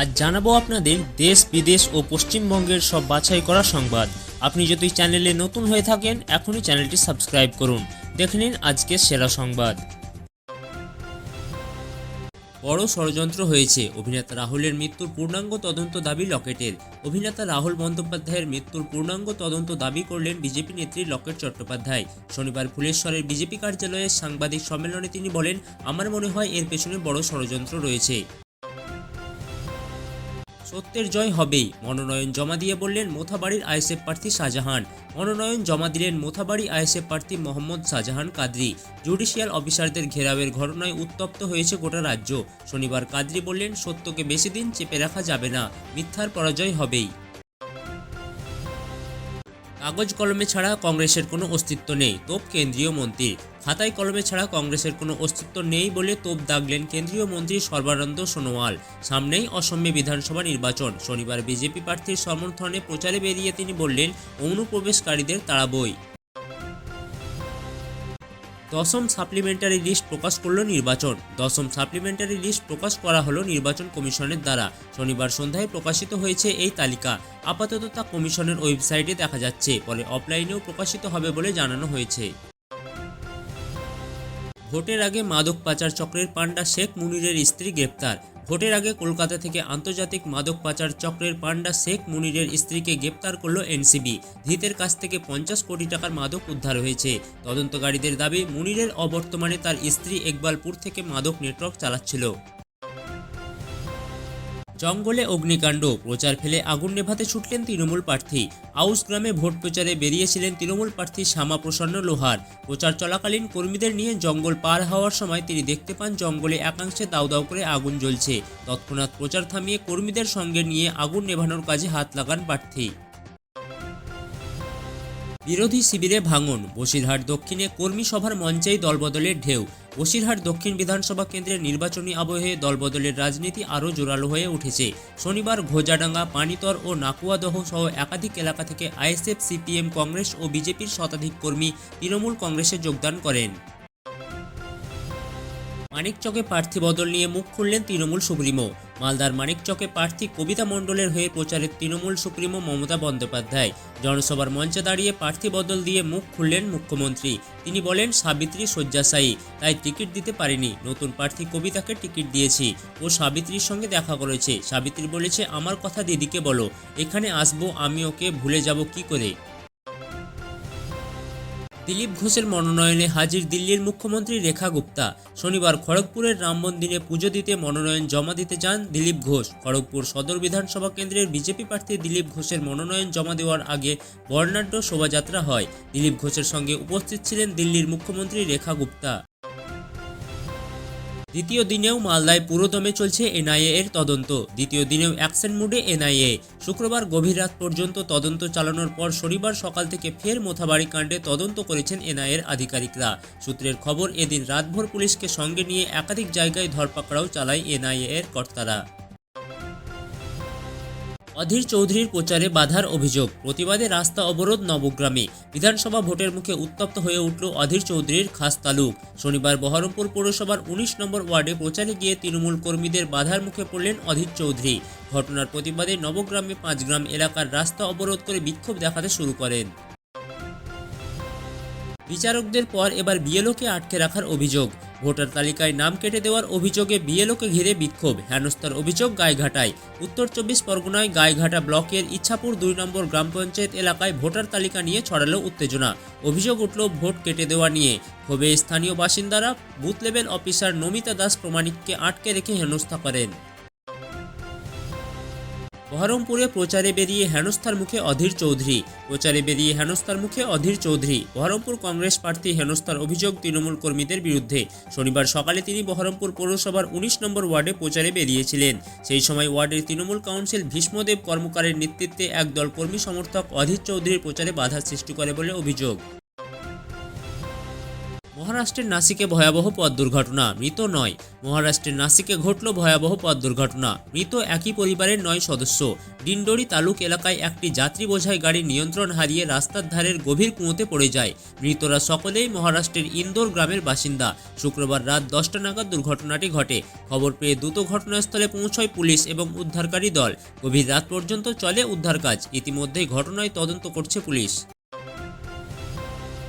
আজ জানাবো আপনাদের দেশ বিদেশ ও পশ্চিমবঙ্গের সব বাছাই করা সংবাদ। আপনি যদি চ্যানেলে নতুন হয়ে থাকেন এখনই চ্যানেলটি সাবস্ক্রাইব করুন। দেখে নিন আজকের সেরা সংবাদ। বড় ষড়যন্ত্র হয়েছে, অভিনেতা রাহুলের মৃত্যুর পূর্ণাঙ্গ তদন্ত দাবি লকেটের। অভিনেতা রাহুল বন্দ্যোপাধ্যায়ের মৃত্যুর পূর্ণাঙ্গ তদন্ত দাবি করলেন বিজেপি নেত্রী লকেট চট্টোপাধ্যায়। শনিবার ফুলেশ্বরের বিজেপি কার্যালয়ে সাংবাদিক সম্মেলনে তিনি বলেন, আমার মনে হয় এর পেছনে বড় ষড়যন্ত্র রয়েছে। সত্যের জয় হবেই, মনোনয়ন জমা দিয়ে বললেন মোথাবাড়ির আইএসএফ প্রার্থী শাহজাহান। মনোনয়ন জমা দিলেন মোথাবাড়ি আইএসএফ প্রার্থী মোহাম্মদ শাহজাহান কাদরি। জুডিশিয়াল অফিসারদের ঘেরাওয়ের ঘটনায় উত্তপ্ত হয়েছে গোটা রাজ্য। শনিবার কাদরি বললেন, সত্যকে বেশি দিন চেপে রাখা যাবে না, মিথ্যার পরাজয় হবেই। কাগজ কলমে ছাড়া কংগ্রেসের কোনো অস্তিত্ব নেই, তোপ কেন্দ্রীয় মন্ত্রী। খাতায় কলমে ছাড়া কংগ্রেসের কোনো অস্তিত্ব নেই বলে তোপ দাগলেন কেন্দ্রীয় মন্ত্রী সর্বানন্দ সোনোয়াল। সামনেই অসমে বিধানসভা নির্বাচন। শনিবার বিজেপি প্রার্থীর সমর্থনে প্রচারে বেরিয়ে তিনি বললেন, অনুপ্রবেশকারীদের তাড়াবই। দশম সাপ্লিমেন্টারি লিস্ট প্রকাশ করল নির্বাচন। দশম সাপ্লিমেন্টারি লিস্ট প্রকাশ করা হলো নির্বাচন কমিশনের দ্বারা। শনিবার সন্ধ্যায় প্রকাশিত হয়েছে এই তালিকা। আপাতত তা কমিশনের ওয়েবসাইটে দেখা যাচ্ছে, পরে অফলাইনেও প্রকাশিত হবে বলে জানানো হয়েছে। ভোটের আগে মাদক পাচার চক্রের পান্ডা শেখ মুনিরের স্ত্রী গ্রেপ্তার। ভোটের আগে কলকাতা থেকে আন্তর্জাতিক মাদক পাচার চক্রের পান্ডা শেখ মুনিরের স্ত্রীকে গ্রেপ্তার করল এনসিবি। ধৃতের কাছ থেকে 50 কোটি টাকার মাদক উদ্ধার হয়েছে। তদন্তকারীদের দাবি, মুনিরের অবর্তমানে তার স্ত্রী ইকবালপুর থেকে মাদক নেটওয়ার্ক চালাচ্ছিল। জঙ্গলে অগ্নিকাণ্ড, প্রচার ফেলে আগুন নেভাতে ছুটলেন তৃণমূল প্রার্থী। আউস গ্রামে ভোট প্রচারে বেরিয়েছিলেন তৃণমূল প্রার্থী শ্যামাপ্রসন্ন লোহার। প্রচার চলাকালীন কর্মীদের নিয়ে জঙ্গল পার হওয়ার সময় তিনি দেখতে পান জঙ্গলে একাংশে দাউ দাউ করে আগুন জ্বলছে। তৎক্ষণাৎ প্রচার থামিয়ে কর্মীদের সঙ্গে নিয়ে আগুন নেভানোর কাজে হাত লাগান প্রার্থী। বিরোধী শিবিরে ভাঙন, বসিরহাট দক্ষিণে কর্মী সভার মঞ্চেই দলবদলের ঢেউ। বসিরহাট দক্ষিণ বিধানসভা কেন্দ্রের নির্বাচনী আবহে দলবদলের রাজনীতি আরও জোরালো হয়ে উঠেছে। শনিবার ঘোজাডাঙ্গা, পানিতর ও নাকুয়াদহ সহ একাধিক এলাকা থেকে আইএসএফ, সিপিএম, কংগ্রেস ও বিজেপির শতাধিক কর্মী তৃণমূল কংগ্রেসে যোগদান করেন। মানিকচকে প্রার্থী বদল নিয়ে মুখ খুললেন তৃণমূল সুপ্রিমো। মালদার মানিকচকে প্রার্থী কবিতা মণ্ডলের হয়ে প্রচারে তৃণমূল সুপ্রিমো মমতা বন্দ্যোপাধ্যায়। জনসভার মঞ্চে দাঁড়িয়ে প্রার্থী বদল দিয়ে মুখ খুললেন মুখ্যমন্ত্রী। তিনি বলেন, সাবিত্রী শয্যাশায়ী, তাই টিকিট দিতে পারিনি। নতুন প্রার্থী কবিতাকে টিকিট দিয়েছি। ও সাবিত্রীর সঙ্গে দেখা করেছে। সাবিত্রী বলেছে, আমার কথা দিদিকে বলো, এখানে আসবো আমি, ওকে ভুলে যাব কি করে। দিলীপ ঘোষের মনোনয়নে হাজির দিল্লির মুখ্যমন্ত্রী রেখা গুপ্তা। শনিবার খড়গপুরের রাম মন্দিরে পুজো দিতে মনোনয়ন জমা দিতে যান দিলীপ ঘোষ। খড়গপুর সদর বিধানসভা কেন্দ্রের বিজেপি প্রার্থী দিলীপ ঘোষের মনোনয়ন জমা দেওয়ার আগে বর্ণাঢ্য শোভাযাত্রা হয়। দিলীপ ঘোষের সঙ্গে উপস্থিত ছিলেন দিল্লির মুখ্যমন্ত্রী রেখা গুপ্তা। দ্বিতীয় দিনেও মালদায় পুরোদমে চলছে এনআইএ এর তদন্ত। দ্বিতীয় দিনেও অ্যাকশন মুডে এনআইএ। শুক্রবার গভীর রাত পর্যন্ত তদন্ত চালানোর পর শনিবার সকাল থেকে ফের মোথাবাড়ি কাণ্ডে তদন্ত করেছেন এনআইএর আধিকারিকরা। সূত্রের খবর, এদিন রাতভর পুলিশকে সঙ্গে নিয়ে একাধিক জায়গায় ধরপাকড়াও চালায় এনআইএ এর কর্তারা। অধীর চৌধুরীর প্রচারে বাধার অভিযোগ, প্রতিবাদে রাস্তা অবরোধ নবগ্রামে। বিধানসভা ভোটের মুখে উত্তপ্ত হয়ে উঠল অধীর চৌধুরীর খাস তালুক। শনিবার বহরমপুর পৌরসভার 19 নম্বর ওয়ার্ডে প্রচারে গিয়ে তৃণমূল কর্মীদের বাধার মুখে পড়লেন অধীর চৌধুরী। ঘটনার প্রতিবাদে নবগ্রামে 5 গ্রাম এলাকার রাস্তা অবরোধ করে বিক্ষোভ দেখাতে শুরু করেন। বিচারকদের পর এবার বিএলওকে আটকে রাখার অভিযোগ। ভোটার তালিকায় নাম কেটে দেওয়ার অভিযোগে বিএলওকে ঘিরে বিক্ষোভ। হেনস্থার অভিযোগ গাইঘাটায়। উত্তর 24 পরগনায় গাইঘাটা ব্লকের ইচ্ছাপুর 2 নম্বর গ্রাম পঞ্চায়েত এলাকায় ভোটার তালিকা নিয়ে ছড়ালো উত্তেজনা। অভিযোগ উঠল ভোট কেটে দেওয়া নিয়ে। ক্ষোভে স্থানীয় বাসিন্দারা booth level officer Namita Das প্রমাণিককে আটকে রেখে হেনস্থা করেন। বহরমপুরে প্রচারে বেরিয়ে হেনস্থার মুখে অধীর চৌধুরী। বহরমপুর কংগ্রেস প্রার্থী হেনস্থার অভিযোগ তৃণমূল কর্মীদের বিরুদ্ধে। শনিবার সকালে তিনি বহরমপুর পৌরসভার 19 নম্বর ওয়ার্ডে প্রচারে বেরিয়েছিলেন। সেই সময় ওয়ার্ডের তৃণমূল কাউন্সিল ভীষ্মদেব কর্মকারের নেতৃত্বে একদল কর্মী সমর্থক অধীর চৌধুরীর প্রচারে বাধার সৃষ্টি করে বলে অভিযোগ। মহারাষ্ট্রের নাসিকে ভয়াবহ পথ দুর্ঘটনা, মৃত নয়। মহারাষ্ট্রের নাসিকে ঘটল ভয়াবহ পথ দুর্ঘটনা, মৃত একই পরিবারের 9 সদস্য। ডিন্ডোরি তালুক এলাকায় একটি যাত্রী বোঝাই গাড়ি নিয়ন্ত্রণ হারিয়ে রাস্তার ধারের গভীর কুয়োতে পড়ে যায়। মৃতরা সকলেই মহারাষ্ট্রের ইন্দোর গ্রামের বাসিন্দা। শুক্রবার রাত 10টা নাগাদ দুর্ঘটনাটি ঘটে। খবর পেয়ে দ্রুত ঘটনাস্থলে পৌঁছয় পুলিশ এবং উদ্ধারকারী দল। গভীর রাত পর্যন্ত চলে উদ্ধার কাজ। ইতিমধ্যেই ঘটনায় তদন্ত করছে পুলিশ।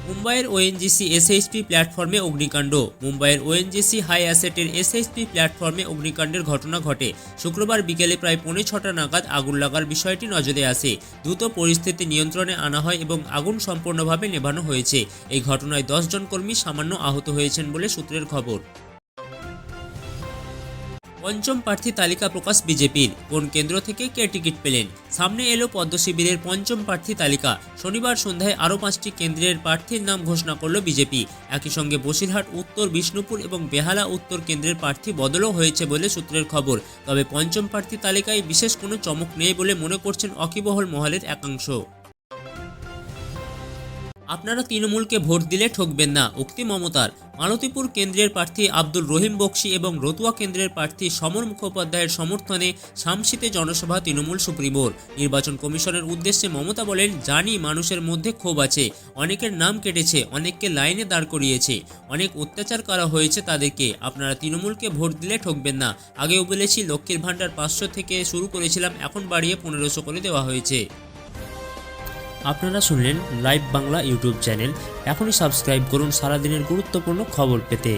মুম্বাইয়ের ওএনজিসি এসএইচপি প্ল্যাটফর্মে অগ্নিকাণ্ড। মুম্বাইয়ের ওএনজিসি হাই অ্যাসেটের এসএইচপি প্ল্যাটফর্মে অগ্নিকাণ্ডের ঘটনা ঘটে। শুক্রবার বিকেলে প্রায় 6:45 নাগাদ আগুন লাগার বিষয়টি নজরে আসে। দ্রুত পরিস্থিতি নিয়ন্ত্রণে আনা হয় এবং আগুন সম্পূর্ণভাবে নেভানো হয়েছে। এই ঘটনায় 10 জন কর্মী সামান্য আহত হয়েছেন বলে সূত্রের খবর। পঞ্চম প্রার্থী তালিকা প্রকাশ বিজেপির। কোন কেন্দ্র থেকে কে টিকিট পেলেন? সামনে এলো পদ্ম শিবিরের পঞ্চম প্রার্থী তালিকা। শনিবার সন্ধ্যায় আরও 5টি কেন্দ্রের প্রার্থীর নাম ঘোষণা করল বিজেপি। একই সঙ্গে বসিরহাট উত্তর, বিষ্ণুপুর এবং বেহালা উত্তর কেন্দ্রের প্রার্থী বদলও হয়েছে বলে সূত্রের খবর। তবে পঞ্চম প্রার্থী তালিকায় বিশেষ কোনো চমক নেই বলে মনে করছেন ওয়াকিবহল মহলের একাংশ। আপনারা তৃণমূলকে ভোট দিলে ঠকবেন না, উক্তি মমতার। মালতীপুর কেন্দ্রের প্রার্থী আব্দুল রহিম বক্সি এবং রতুয়া কেন্দ্রের প্রার্থী সমর মুখোপাধ্যায়ের সমর্থনে শামসিতে জনসভা তৃণমূল সুপ্রিমোর। নির্বাচন কমিশনের উদ্দেশ্যে মমতা বলেন, জানি মানুষের মধ্যে ক্ষোভ আছে, অনেকের নাম কেটেছে, অনেককে লাইনে দাঁড় করিয়েছে, অনেক অত্যাচার করা হয়েছে তাদেরকে। আপনারা তৃণমূলকে ভোট দিলে ঠকবেন না। আগেও বলেছি, লক্ষ্মীর ভাণ্ডার 500 থেকে শুরু করেছিলাম, এখন বাড়িয়ে 1500 করে দেওয়া হয়েছে। আপনারা শুনলেন লাইভ বাংলা ইউটিউব চ্যানেল। এখনই সাবস্ক্রাইব করুন সারাদিনের গুরুত্বপূর্ণ খবর পেতে।